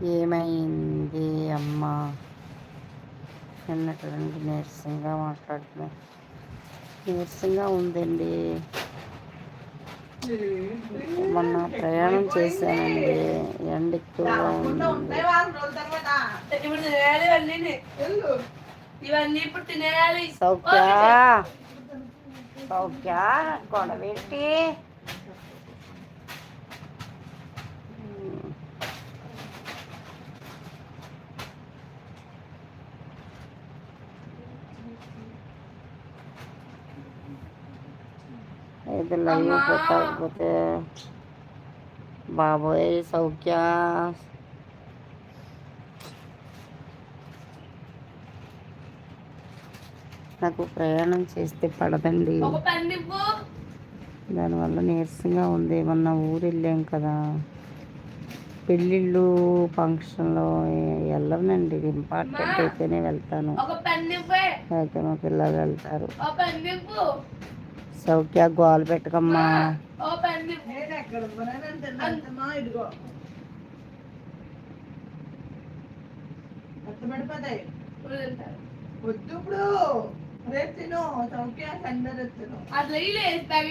ఏమైంది అమ్మా? నిన్నటి నుండి నీరసంగా మాట్లాడుతున్నా. నీరసంగా ఉందండి. మొన్న ప్రయాణం చేశానండి. ఎండ ఎక్కువగా ఉంది. సౌఖ్య సౌఖ్య గొడవేంటి? ఇది లైవ్ పెట్టకపోతే బాబోయ్ సౌఖ్య. నాకు ప్రయాణం చేస్తే పడదండి, దానివల్ల నీరసంగా ఉంది. మొన్న ఊరు వెళ్ళాం కదా, పెళ్ళిళ్ళు ఫంక్షన్లో వెళ్ళనండి. ఇంపార్టెంట్ అయితేనే వెళ్తాను, అయితే మా పిల్లలు వెళ్తారు. సౌఖ్య గోలు పెట్టకమ్మా. వద్దు ఇప్పుడు రేపు తిను సౌఖ్య సండే తిను.